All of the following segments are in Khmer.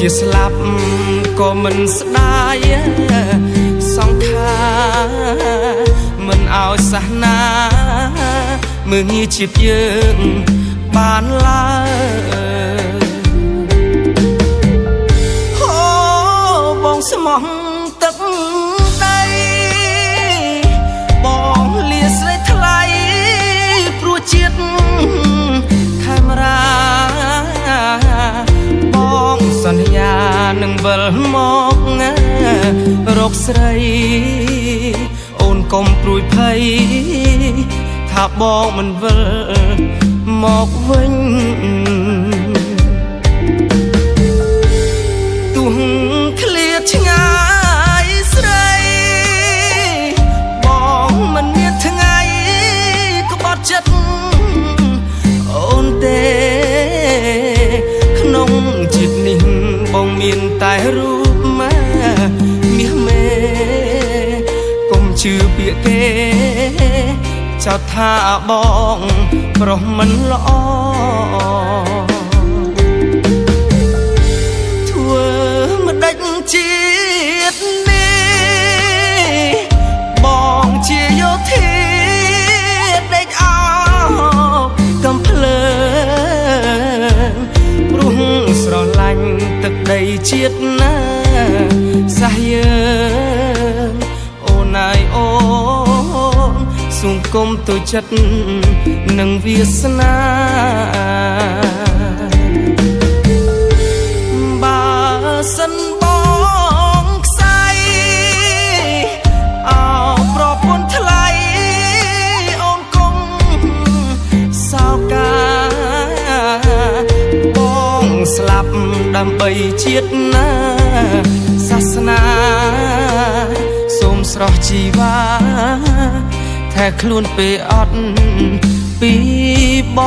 ជាស្លាប់ក៏មិនស្ដាយសង្ខារមិនឲ្យសាសនាមើងងាយជាតិយើងបានឡើយអូបងស្មោះទឹកដីបងលាស្រីថ្លៃព្រោះជាតិខេមរាបងសន្យានឹងវិលមករកស្រីអូនកុំព្រួយភ័យថាបងមិនវិលមកវិញទុំឃ្លាតឆ្ងាយស្រីបងមិនមានថ្ងៃក្បត់ចិត្តអូនទេក្នុងចិត្តនេះបងមានតែរូបម៉ែមាសមេកុំជឿពាក្យគេចោទថាបងប្រុសមិនល្អធ្វើមិនដេចជាតិនេះបងជាយោធាដេកអោកំភ្លើងព្រោះស្រឡាញ់ទឹកដីជាតិណាសាសយើងអូនអើយអូនសង្គមទៅចិត្តនឹងវាសនាបើសិនបងខ្សែអោប្រពន្ធថ្លៃអូនគង់សោកាបងស្លាប់ដើម្បីជាតិណាសាសនាសូមស្រស់ជីវ៉ាแค่ខ្លួនពេលអត់ពីប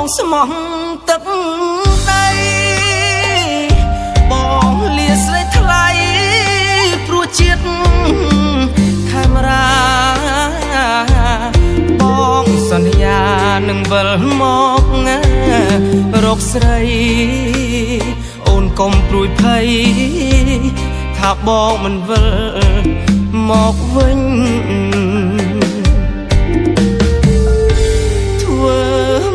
ងស្មោះទឹកដីបងលាស្រីថ្លៃព្រោះជាតិខេមរាបងសន្យានឹងវិលមករកស្រីអូនកុំព្រួយភ័យថាបងមិនវិលមកវិញធ្វើ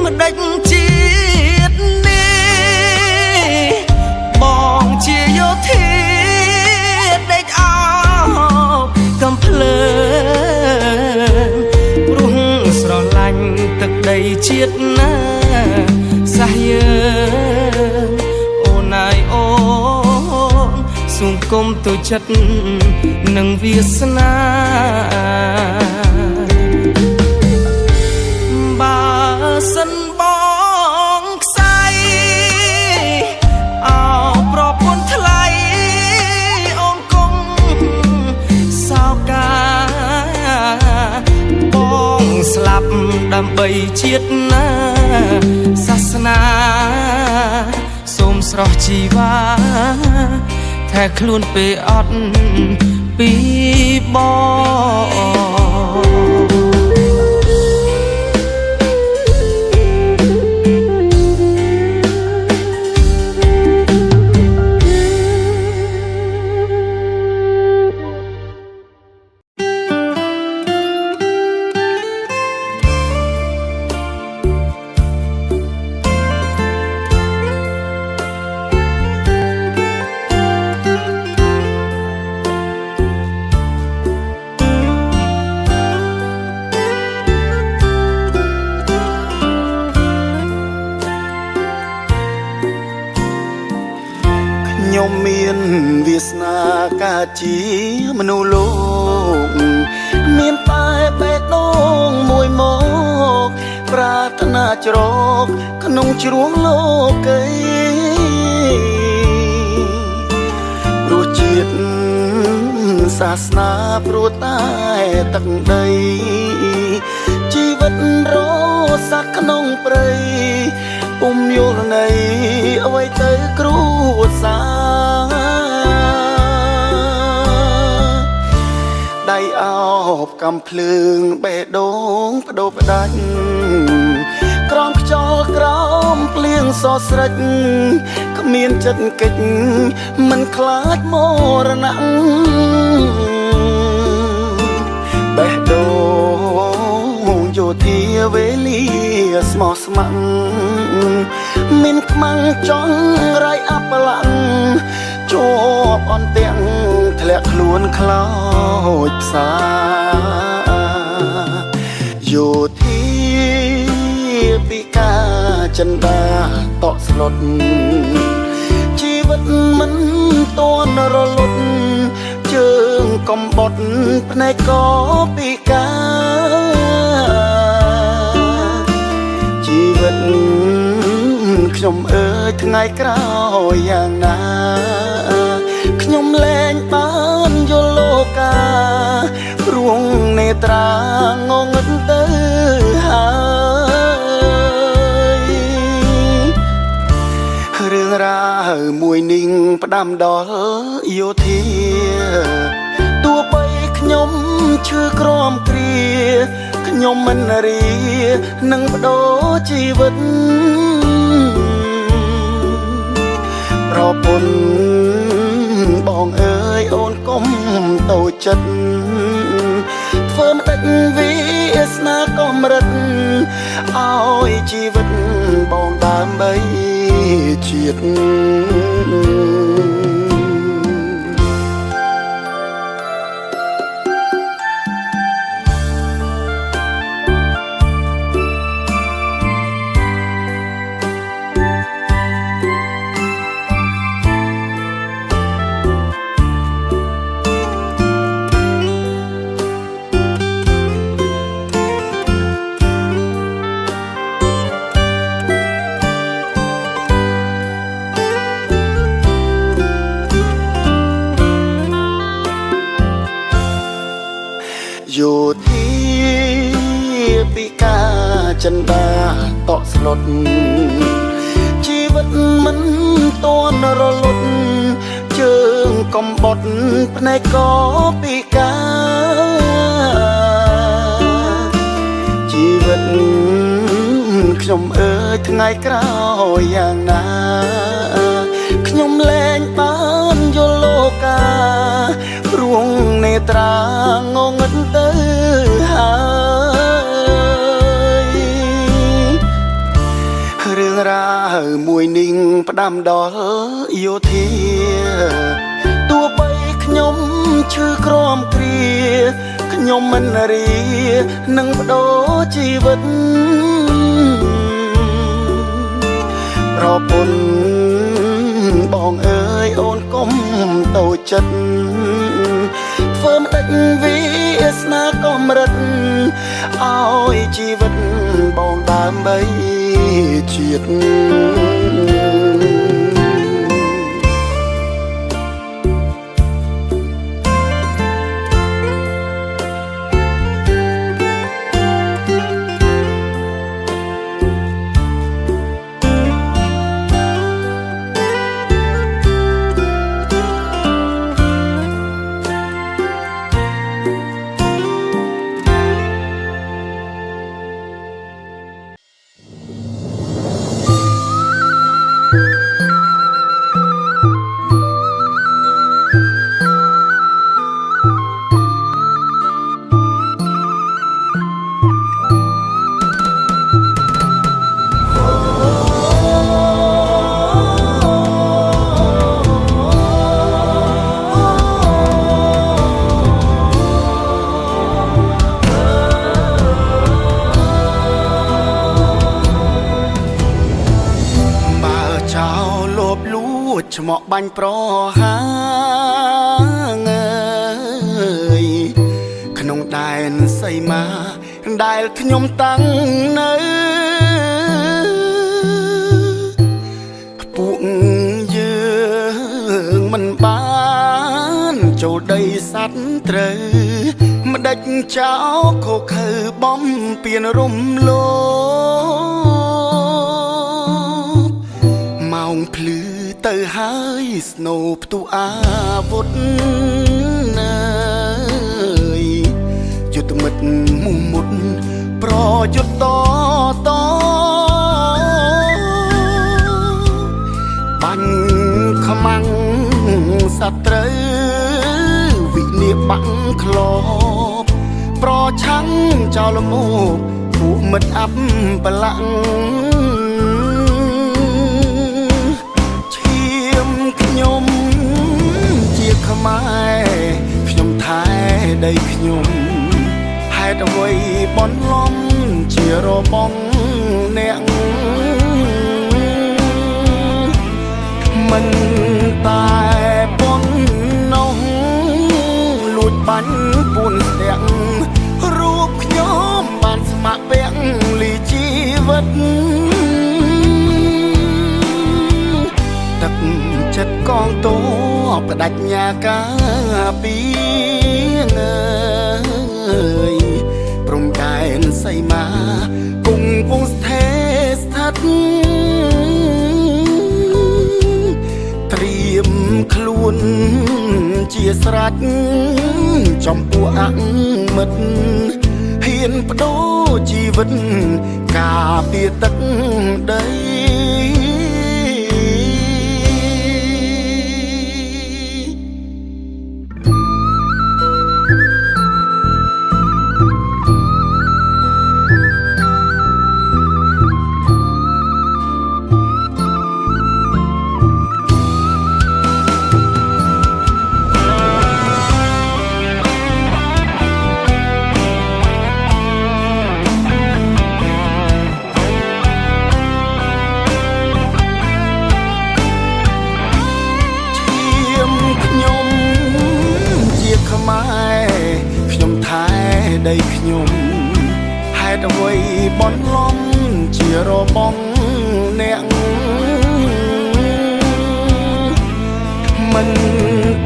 មិនដេចជាតិនេះបងជាយោធាដេកអោកំភ្លើងព្រោះស្រឡាញ់ទឹកដីជាតិណាសាសយើងអូនអើយអូនសង្គមទៅចិត្តនឹងវាសនាបើសិនបងខ្សែអោប្រពន្ធថ្លៃអូនគង់សោកាបងស្លាប់ដើម្បីជាតិណាសាសនាសូមស្រស់ជីវ៉ាแค่ខ្លួនពេលអត់ពីបងខ្ញុំមានវាសនាកើតជាមនុស្សលោកមានតែបេះដូងមួយមក ប្រាថ្នាច្រកក្នុងជ្រោះលោកីព្រោះជាតិសាសនាព្រោះតែទឹកដីជីវិតរស័កក្នុងព្រៃពុំយល់នៃអ្វីទៅគ្រួសារដៃអោបកំភ្លើងបេះដូងបដូរផ្ដាច់ក្រំខ្យល់ក្រោមភ្លៀងសស្រិចគ្មានចិត្តកិច្ចមិនខ្លាចមរណៈបេះដូងយោធាវេលាស្មោះស្ម័គ្រមានខ្មាំងចង់រៃអបឡាំងជាប់អន់ទាំងធ្លាក់ខ្លួនខ្លោចផ្សាយោធាពីការចិន្តាតក់ស្លុតជីវិតមិនតន់រលត់ជើងកំបុតភ្នែកក៏ពីការជីវិតខ្ញុំអើយថ្ងៃក្រោយយ៉ាងណាខ្ញុំលែងបានយល់លោការួងនេត្រាងងឹតទៅហើយរឿងរ៉ាវមួយនេះផ្ដាំដល់យោធាទោះបីខ្ញុំឈឺក្រំគ្រាខ្ញុំមិនរីនឹងបដូរជីវិតប្រពន្ធបងអើយអូនកុំតូចចិត្តធ្វើមិនដេចវាសនាកំរិតឲ្យជីវិតបងដើម្បីជាតិយោធាពីការចិន្តាតក់ស្លុតជីវិតមិនតន់រលត់ជើងកំបុតភ្នែកក៏ពីការជីវិតខ្ញុំអើយថ្ងៃក្រោយយ៉ាងណាខ្ញុំលែងបានយល់លោការួងនេត្រាងងឹតទៅហើយរឿងរ៉ាវមួយនេះផ្ដាំដល់យោធាទោះបីខ្ញុំឈឺក្រំគ្រាខ្ញុំមិនរីនឹងបដូរជីវិតប្រពន្ធបងអើយអូនកុំតូចចិត្តធ្វើមិនដេចវាសនាកំរិតឲ្យជីវិតបងដើម្បីជាតិឆ្មក់បាញ់ប្រហាងក្នុងដែនសីមាដែលខ្ញុំតាំងនៅ ត្រូវម្ដេចចោលខុសខើបំពៀនរំលោភម៉ោងភ្លឺទៅហើយស្នូផ្ទុះអាវុធណាយយុទ្ធមិត្តមុំមុតប្រយុទ្ធតបាញ់ខ្មាំងសត្រូវវិនាសបាំងក្លបប្រឆាំងចោលមកពួកមិត្តអាប់បលាក់ឈាមខ្ញុំជាខ្មែរខ្ញុំថែដីខ្ញុំហេតុអ្វីបន់លំជារបងអ្នកមិនតែប៉ុណ្ណោះលួចបាញ់ពួនស្ទាក់រូបខ្ញុំបានស្ម័គ្រពាក់លីជីវិតទឹកចិត្តកងទ័ពបដិញ្ញាការពីងើយព្រំដែនសីមាគង់វងស្ថេរស្ថិតត្រៀមខ្លួនជាស្រេចចំពោះអមិត្តហ៊ានបដូរជីវិតការពារទឹកដីខ្ញុំថែដីខ្ញុំហេតុអ្វីបន់លំជារបងអ្នកមិន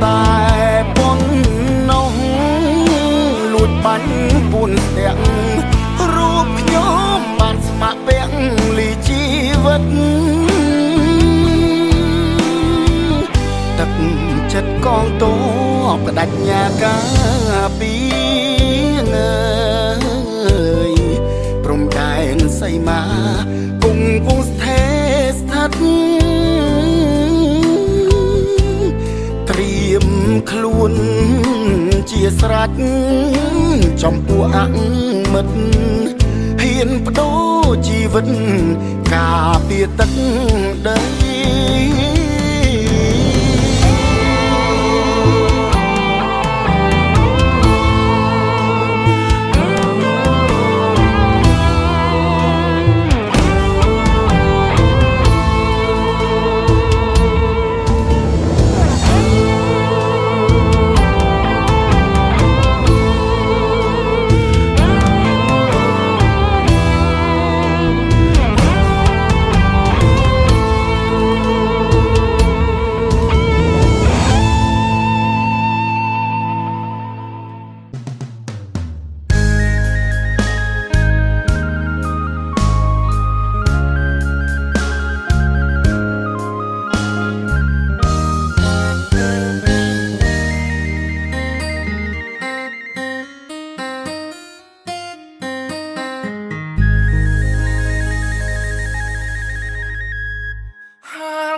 តែប៉ុណ្ណោះលួចបាញ់ពួនស្ទាក់រូបខ្ញុំបានស្ម័គ្រពាក់លីជីវិតទឹកចិត្តកងទ័ពបដិញ្ញាការពីងើយព្រំដែនសីមាគង់វងស្ថេរស្ថិតត្រៀមខ្លួនជាស្រេចចំពោះអមិត្តហ៊ានបដូរជីវិតការពារទឹកដី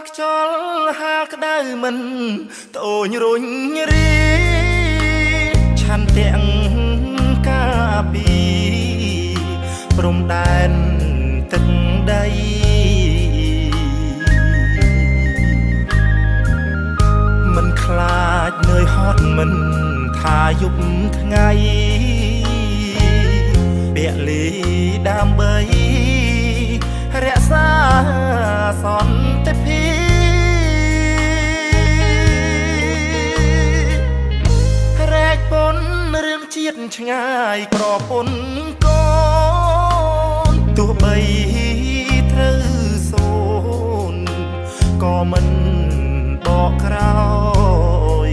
ខ្យល់ហាលក្តៅមិនត្អូញរុញរីឆាន់ទាំងការពីព្រំដែនទឹកដីមិនខ្លាចនឿយហត់មិនថាយប់ថ្ងៃពលីដើម្បីរក្សាសន្តិភាពរែកពុនរឿងជាតិឆ្ងាយក្រពុនកូនទោះបីត្រូវសូនក៏មិនបកក្រោយ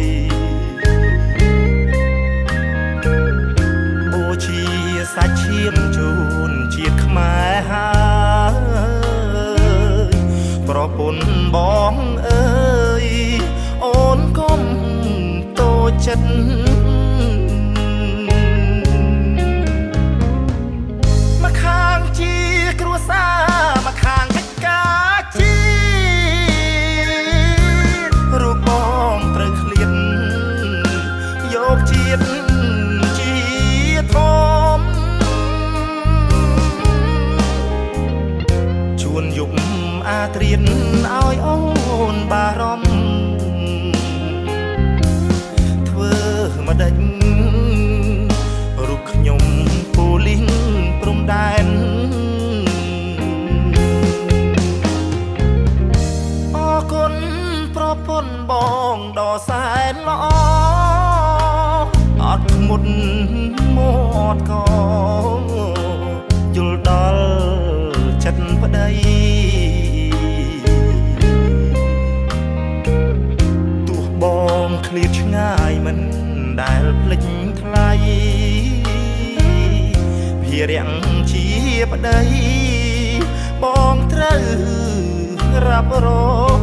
ពន្ធបងអើយអូនកុំតូចចិត្តមកខាងជាគ្រួសារមកខាងកិច្ចការជាតិរូបបងត្រូវឃ្លាតយកជាតិជាធំជួនយប់អាត្រៀនឲ្យអូនបារម្ភធ្វើម្ដេចរូបខ្ញុំពូលីងព្រំដែនអរគុណប្រពន្ធបងដ៏សែនល្អអត់មុតមាត់កយល់ដល់ចិត្តប្តីទោះបងឃ្លាតឆ្ងាយមិនដែលភ្លេចថ្លៃភារៈជាប្តីបងត្រូវរ៉ាប់រង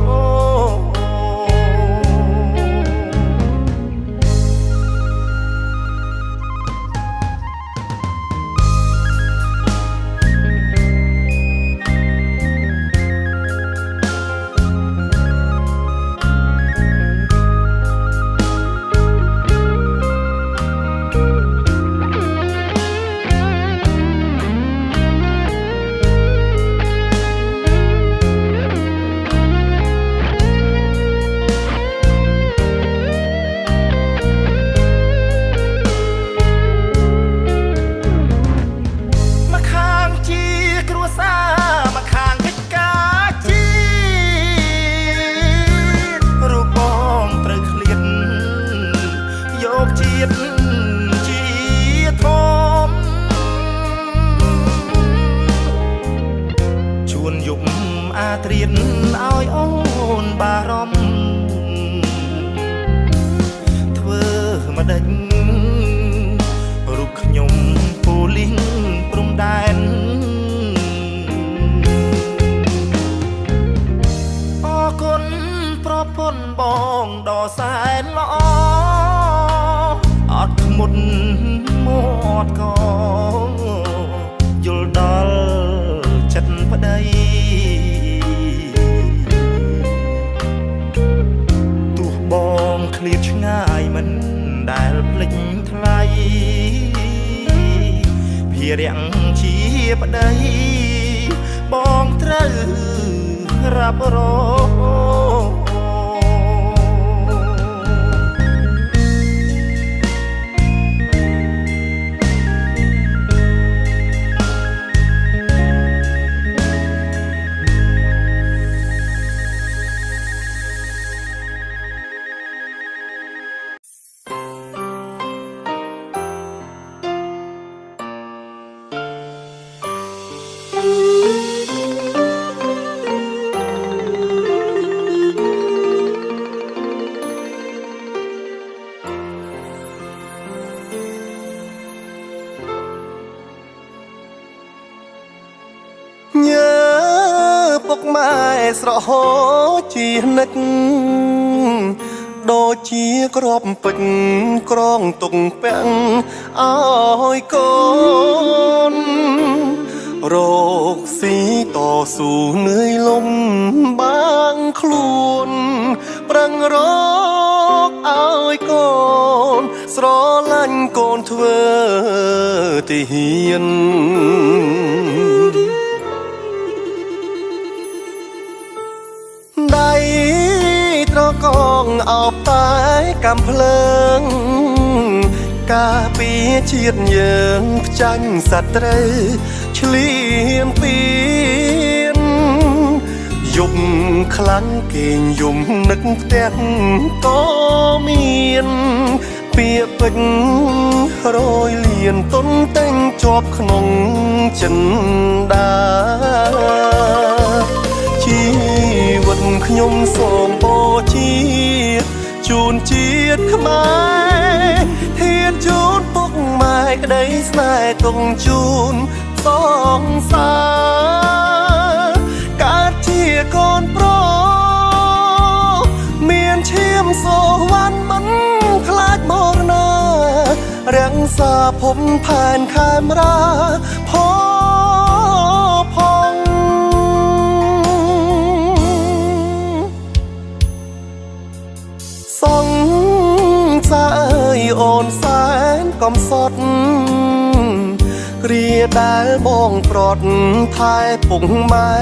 អាត្រៀនឲ្យអូនបារម្ភធ្វើម្ដេចរូបខ្ញុំពូលីងព្រំដែនអរគុណប្រពន្ធបងដ៏សែនល្អអត់មុតមាត់កយល់ដល់ចិត្តប្តីបងឃ្លាតឆ្ងាយមិនដែលភ្លេចថ្លៃភារៈជាប្តីបងត្រូវរ៉ាប់រងញើពុកម៉ែស្រហោជានិចដូចជាក្របពេជ្រក្រងទុកពាំងឲ្យកូនរកស៊ីតស៊ូនឿយលំបាងខ្លួនប្រឹងរកឲ្យកូនស្រឡាញ់កូនធ្វើទាហានដៃត្រកងអោបតែកំភ្លើងការពារជាតិយើងផ្ចាញ់សត្រូវឆ្លៀនពៀនយប់ខ្លាំងគេងយំនឹកផ្ទះក៏មានពាក្យពេចន៍រយលៀនទុនតែងជាប់ក្នុងចិនដាជីវិតខ្ញុំសូមបូជាជូនជាតិខ្មែរធានជូនពុកម៉ែក្តីស្នេហ៍ទុំជូនសងសារកើតជាកូនប្រុស สาผมผ่านคามราพอพองส่องใจโอนแสนกำสดเรียได้บ้องปลอดทายปุ่งไม้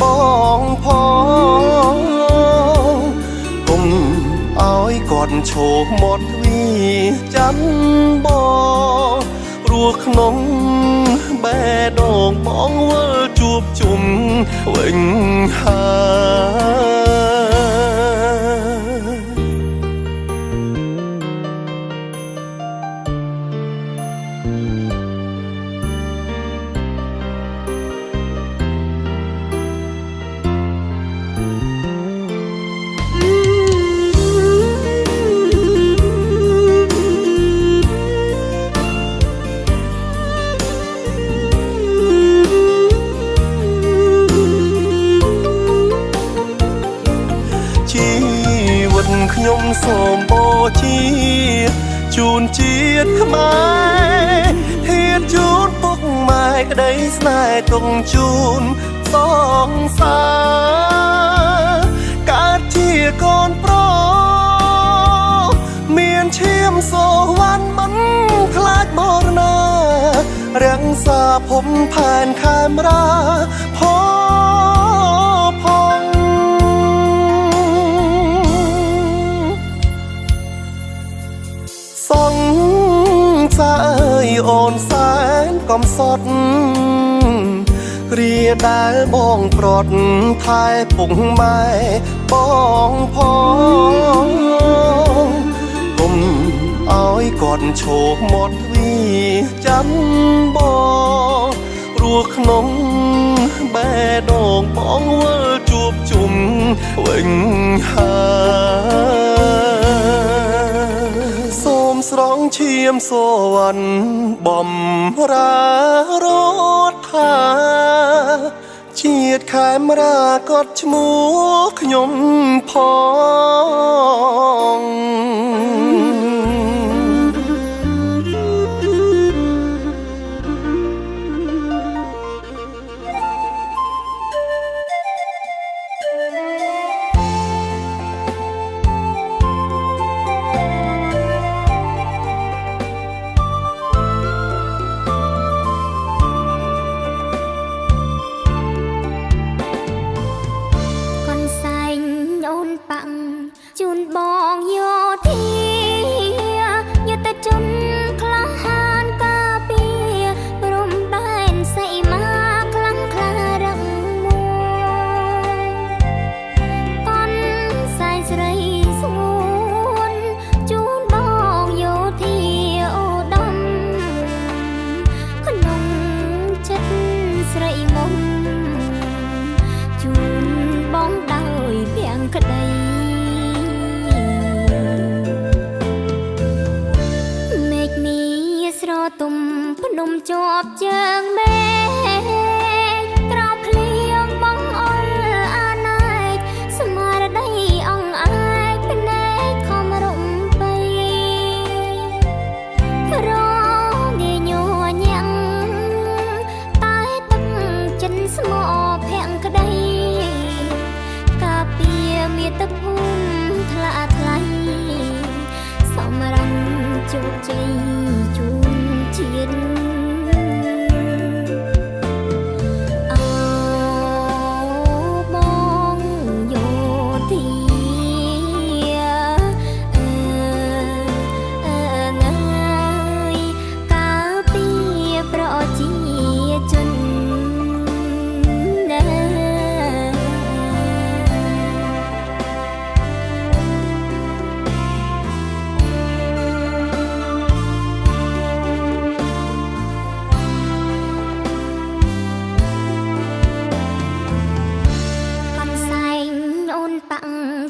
ป้องพองกุมเอาไอ้ก่อนโชว์หมดวีจันบ่รัวขนมแบดอกมองว่าจูบจุ่มเว่งหาខ្ញុំសូមបូជាជូនជាតិខ្មែរធាតជូនពុកម៉ែក្តីស្នេហ៍ទុកជូនសងសាកើតជាកូនប្រុសមានឈាមសូវ័នមិនខ្លាចមរណារាំងសាผมผ่านคามราพอพองส่องใจโอนแสนกำสดเรียได้บ้องปลอดทายปุ่งไม้ป้องพองกุมเอาไอ้ก่อนโชว์หมดวีจันบ่รัวขนมแบดอกมองว่าจูบจุ่มเว่งหาស្រងឈាមសវណ្ណបំរារត់ថាជាតិខេមរាកត់ឈ្មោះខ្ញុំផងជូនបងយោធាយុទ្ធជនក្លាហានការពារព្រំដែនសីមាខ្លាំងក្លារឹងមួកូនសែងស្រីស្ងួនជូនបងយោធាអូដំក្នុងចិត្តស្រីមុំជូនបងដោយភាំងក្តីទុំភ្នំជាប់ជើងមេក្រោបភ្លៀងបងអល់អាណែកស្មារតីអង្អែកភ្នែកខំរំបីរងាញ័រញាំងតែទឹកចិនស្មោភាំងក្តីការពារមាតុភូមិថ្លាថ្លៃសម្រងជោគជ័យជាតិបងយោធាការពារប្រជាជន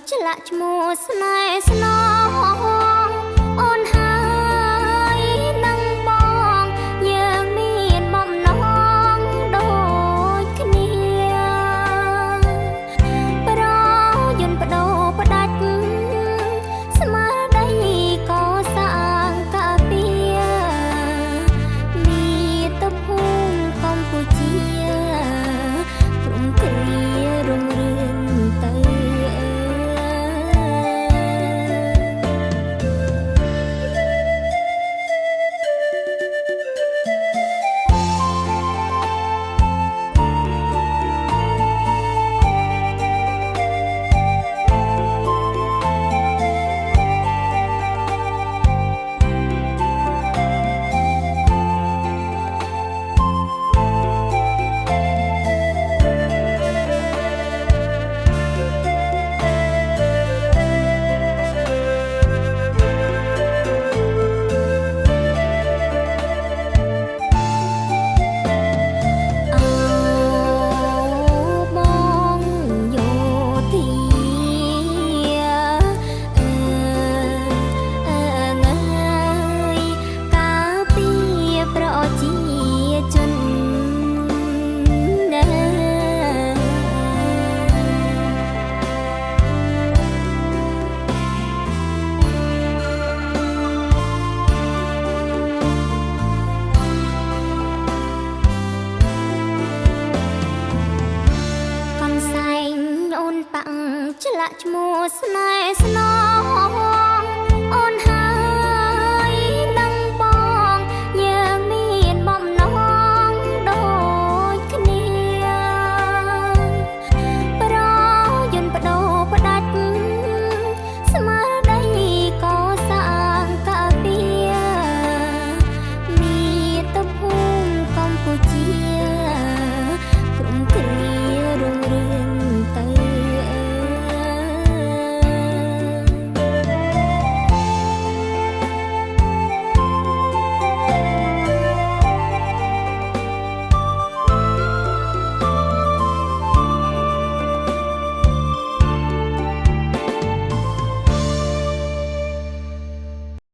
ឆ្លាក់ឈ្មោះស្នេហ៍ស្នងអូនហើយនឹងបងយើងមានបំណងដូចគ្នាប្រយន្តបដូរផ្ដាច់ស្មារតីកសាងការពារ ប៉ាំងឆ្លាក់ឈ្មោះស្នេហ៍ស្នងអូនហើ